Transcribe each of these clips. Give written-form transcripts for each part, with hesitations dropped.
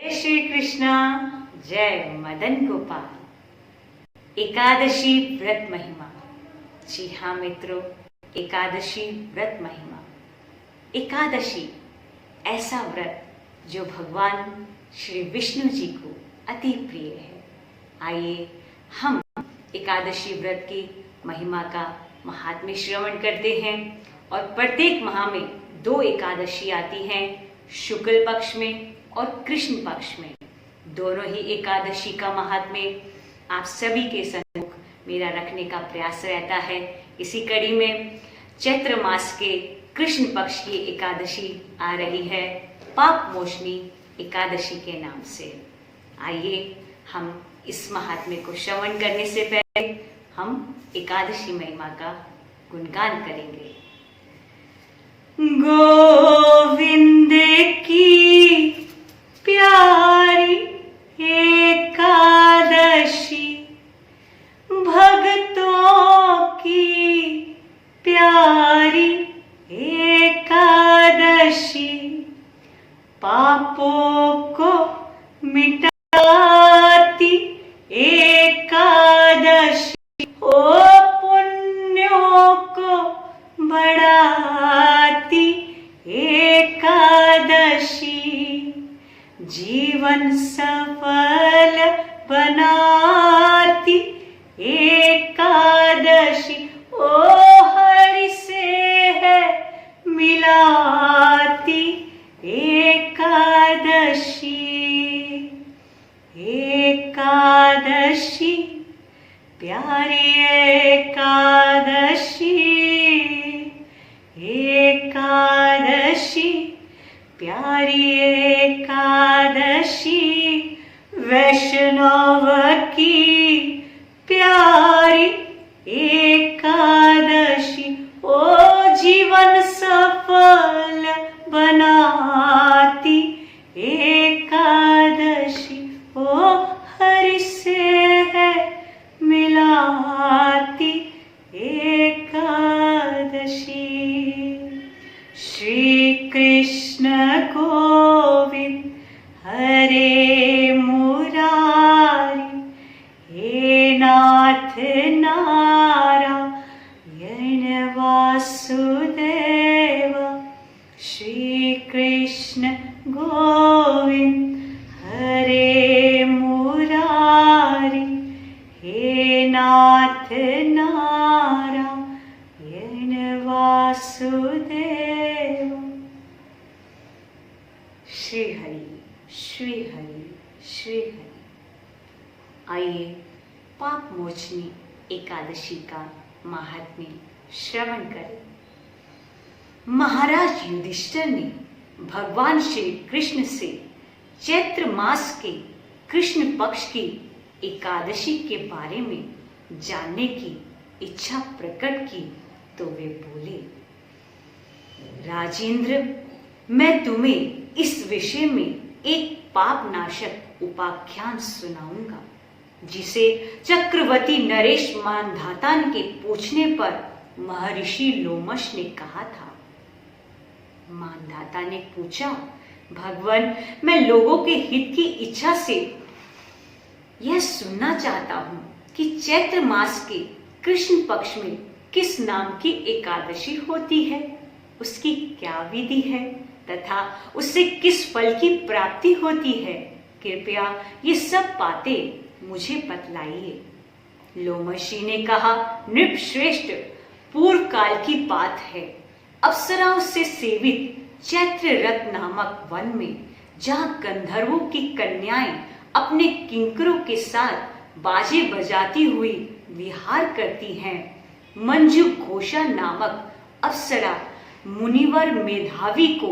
जय श्री कृष्णा, जय मदन गोपाल। एकादशी व्रत महिमा। जी हाँ मित्रों, एकादशी व्रत महिमा। एकादशी ऐसा व्रत जो भगवान श्री विष्णु जी को अति प्रिय है। आइए हम एकादशी व्रत की महिमा का महात्म्य श्रवण करते हैं। और प्रत्येक माह में 2 एकादशी आती हैं, शुक्ल पक्ष में और कृष्ण पक्ष में। दोनों ही एकादशी का महात्म्य आप सभी के सम्मुख मेरा रखने का प्रयास रहता है। इसी कड़ी में चैत्र मास के कृष्ण पक्ष की एकादशी आ रही है, पाप मोचनी एकादशी के नाम से। आइए हम इस महात्म्य को श्रवण करने से पहले हम एकादशी महिमा का गुणगान करेंगे। गोविंद की प्यारी एकादशी, भक्तों की प्यारी एकादशी, पापों को मिटाती एकादशी, ओ पुण्यों को बढ़ाती एकादशी, जीवन सफल बनाती एकादशी, ओ हरि से है मिलाती एकादशी। एकादशी प्यारी एकादशी, एकादशी प्यारी एकादशी, वैष्णव की प्यारी एकादशी, ओ जीवन सफल बनाती एकादशी, ओ हरि से है मिलाती एकादशी। श्री कृष्ण गोविंद हरे मुरारी, हे नाथ नारायण वासुदेव। श्री कृष्ण गोविंद हरे मुरारी, हे नाथ नारायण वासुदेव। श्री हरि श्री हरि श्री हरि। आइए पाप मोचनी एकादशी का महात्म्य श्रवण करें। महाराज युधिष्ठिर ने भगवान श्री कृष्ण से चैत्र मास के कृष्ण पक्ष की एकादशी के बारे में जानने की इच्छा प्रकट की तो वे बोले, राजेंद्र, मैं तुम्हें इस विषय में एक पाप नाशक उपाख्यान सुनाऊंगा, जिसे चक्रवर्ती नरेश मानधाता के पूछने पर महर्षि लोमश ने कहा था। मानधाता ने पूछा, भगवान, मैं लोगों के हित की इच्छा से यह सुनना चाहता हूं कि चैत्र मास के कृष्ण पक्ष में किस नाम की एकादशी होती है, उसकी क्या विधि है तथा उससे किस फल की प्राप्ति होती है। कृपया ये सब बातें मुझे बतलाइए। लोमशी ने कहा, नृपश्रेष्ठ, पूर्व काल की बात है। अप्सराओं से सेवित चैत्र रथ नामक वन में, जहाँ गंधर्वों की कन्याएं अपने किंकरों के साथ बाजे बजाती हुई विहार करती हैं, मंजू घोषा नामक अप्सरा मुनिवर मेधावी को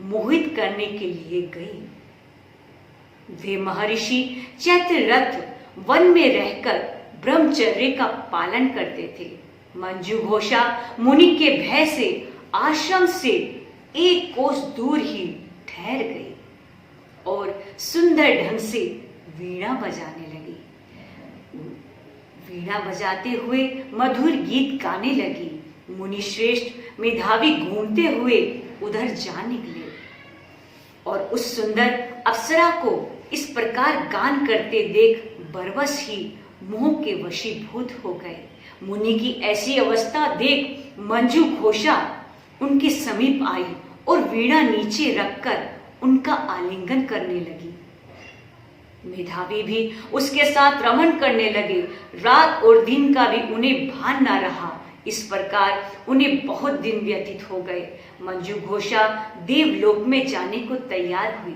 मोहित करने के लिए गई। वे महर्षि चैत्र रथ वन में रहकर ब्रह्मचर्य का पालन करते थे। मंजू घोषा मुनि के भय से आश्रम से 1 कोस दूर ही ठहर गई और सुंदर ढंग से वीणा बजाने लगी। वीणा बजाते हुए मधुर गीत गाने लगी। मुनि श्रेष्ठ मेधावी घूमते हुए उधर जा निकले और उस सुंदर अप्सरा को इस प्रकार गान करते देख बरबस ही मोह के वशीभूत हो गए। मुनि की ऐसी अवस्था देख मंजू घोषा उनके समीप आई और वीणा नीचे रखकर उनका आलिंगन करने लगी। मेधावी भी उसके साथ रमण करने लगे। रात और दिन का भी उन्हें भान न रहा। इस प्रकार उन्हें बहुत दिन व्यतीत हो गए। मंजू घोषा देवलोक में जाने को तैयार हुई।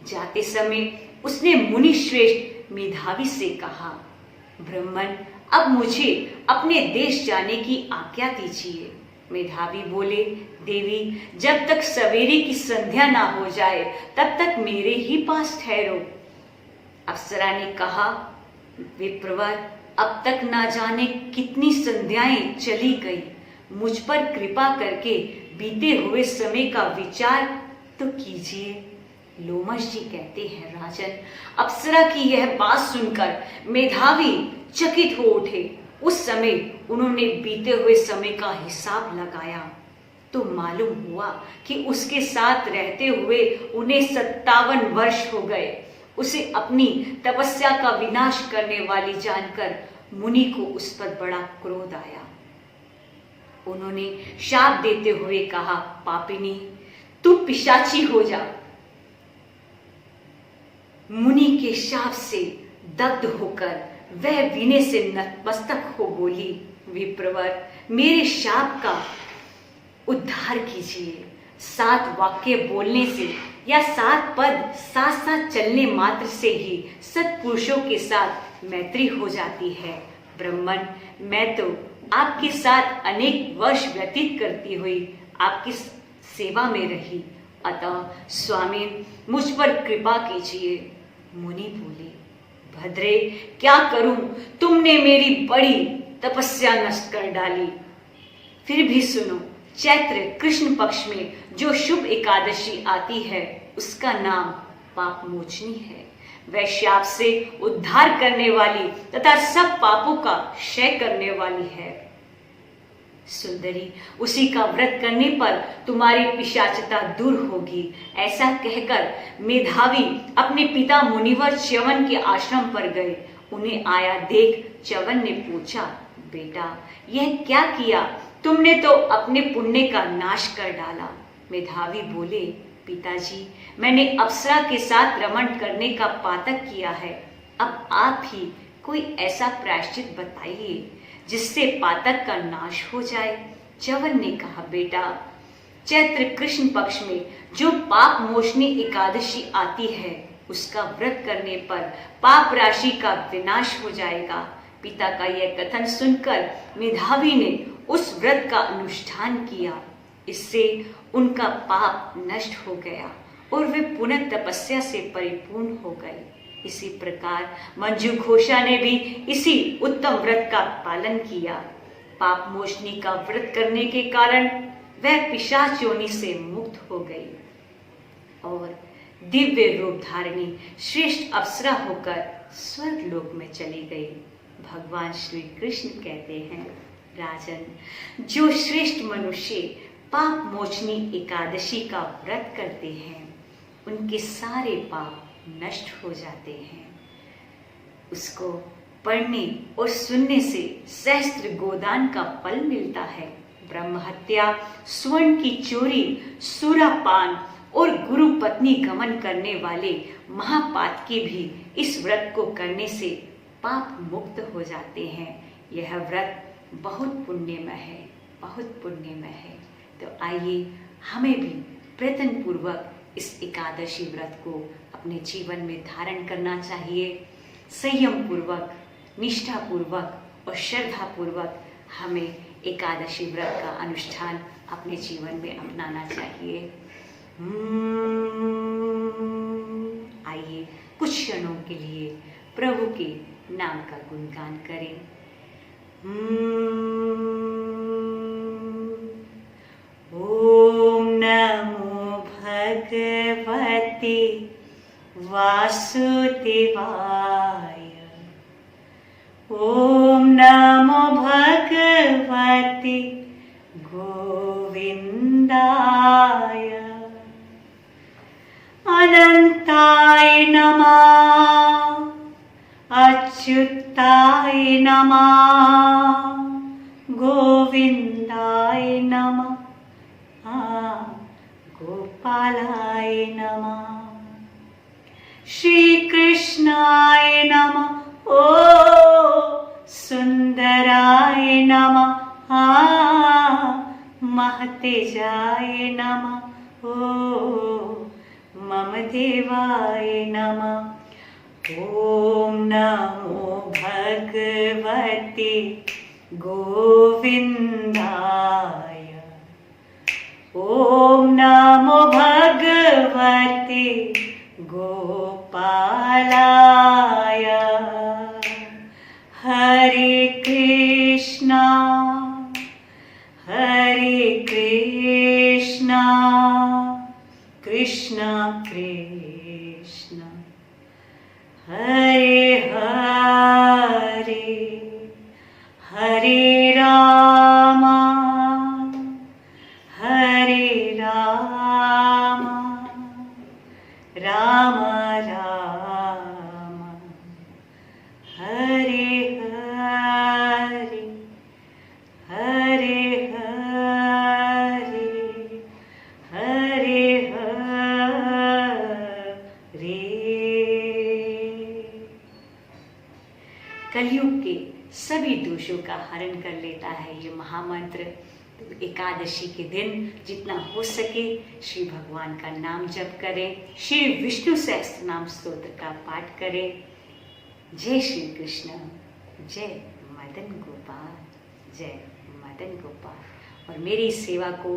जाते समय उसने मुनि श्रेष्ठ मेधावी से कहा, ब्राह्मण, अब मुझे अपने देश जाने की आज्ञा दीजिए। मेधावी बोले, देवी, जब तक सवेरे की संध्या ना हो जाए तब तक मेरे ही पास ठहरो। अप्सरा ने कहा, विप्रवर, अब तक ना जाने कितनी संध्याएं चली गई। मुझ पर कृपा करके बीते हुए समय का विचार तो कीजिए। लोमश जी कहते हैं, राजन, अप्सरा की यह बात सुनकर मेधावी चकित हो उठे। उस समय उन्होंने बीते हुए समय का हिसाब लगाया तो मालूम हुआ कि उसके साथ रहते हुए उन्हें 57 वर्ष हो गए। उसे अपनी तपस्या का विनाश करने वाली जानकर मुनि को उस पर बड़ा क्रोध आया। उन्होंने शाप देते हुए कहा, पापिनी, तू पिशाची हो जा। मुनि के शाप से दग्ध होकर वह विनय से नतमस्तक हो बोली, विप्रवर, मेरे शाप का उद्धार कीजिए। 7 वाक्य बोलने से या 7 पद साथ साथ चलने मात्र से ही सत्पुरुषों के साथ मैत्री हो जाती है। ब्राह्मण, मैं तो आपके साथ अनेक वर्ष व्यतीत करती हुई आपकी सेवा में रही, अतः स्वामी मुझ पर कृपा कीजिए। मुनि बोले, भद्रे, क्या करूं, तुमने मेरी बड़ी तपस्या नष्ट कर डाली। फिर भी सुनो, चैत्र कृष्ण पक्ष में जो शुभ एकादशी आती है उसका नाम पाप मोचनी है। वह शाप से उद्धार करने वाली तथा सब पापों का क्षय करने वाली है। सुंदरी, उसी का व्रत करने पर तुम्हारी पिशाचता दूर होगी। ऐसा कहकर मेधावी अपने पिता मुनिवर च्यवन के आश्रम पर गए। उन्हें आया देख च्यवन ने पूछा, बेटा, यह क्या किया? तुमने तो अपने पुण्य का नाश कर डाला। मेधावी बोले, पिताजी, मैंने अप्सरा के साथ रमण करने का पातक किया है। अब आप ही कोई ऐसा प्रायश्चित बताइए जिससे पातक का नाश हो जाए। च्यवन ने कहा, बेटा, चैत्र कृष्ण पक्ष में जो पाप मोचनी एकादशी आती है उसका व्रत करने पर पाप राशि का विनाश हो जाएगा। पिता का यह कथन सुनकर मेधावी ने उस व्रत का अनुष्ठान किया। इससे उनका पाप नष्ट हो गया और वे पुनः तपस्या से परिपूर्ण हो गए। इसी प्रकार मंजू घोषा ने भी इसी उत्तम व्रत का पालन किया। पाप मोचनी का व्रत करने के कारण वह पिशाच योनि से मुक्त हो गई और दिव्य रूप धारणी श्रेष्ठ अप्सरा होकर स्वर्ग लोक में चली गई। भगवान श्री कृष्ण कहते हैं, राजन, जो श्रेष्ठ मनुष्य पाप मोचनी एकादशी का व्रत करते हैं उनके सारे पाप नष्ट हो जाते हैं। उसको पढ़ने और सुनने से सहस्त्र गोदान का फल मिलता है। ब्रह्म हत्या, स्वर्ण की चोरी, सुरापान और गुरु पत्नी गमन करने वाले महापातकी भी इस व्रत को करने से पाप मुक्त हो जाते हैं। यह व्रत बहुत पुण्यमय है, बहुत पुण्यमय है। तो आइए हमें भी प्रयत्न पूर्वक इस एकादशी व्रत को अपने जीवन में धारण करना चाहिए। संयम पूर्वक, निष्ठा पूर्वक और श्रद्धा पूर्वक हमें एकादशी व्रत का अनुष्ठान अपने जीवन में अपनाना चाहिए। आइए कुछ क्षणों के लिए प्रभु के नाम का गुणगान करें। ओम नमो भगवते वासुदेवाय। ओम नमो भगवते गोविंदाय। अनंताय नमः, अच्युताय नमः, गोविंदाय नमः, गोपालाय नमः, श्री कृष्णाय नमः, ओ सुंदराय नमः, महतेजाय नमः, ओ मम देवाय नमः। ॐ नमो भगवते गोविन्दाय, ॐ नमो भगवते गोपालाय। हरे कृष्णा कृष्ण कृष्ण हरे हरे, हरे राम राम राम हरे हरे, हरे हरे, हरे हरे। कलयुग के सभी दोषों का हरण कर लेता है ये महामंत्र। एकादशी के दिन जितना हो सके श्री भगवान का नाम जप करें, श्री विष्णु सहस्त्र नाम स्तोत्र का पाठ करें। जय श्री कृष्ण, जय मदन गोपाल, जय मदन गोपाल। और मेरी इस सेवा को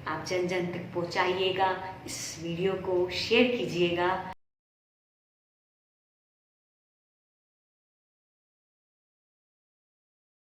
आप जन जन तक पहुंचाइएगा, इस वीडियो को शेयर कीजिएगा।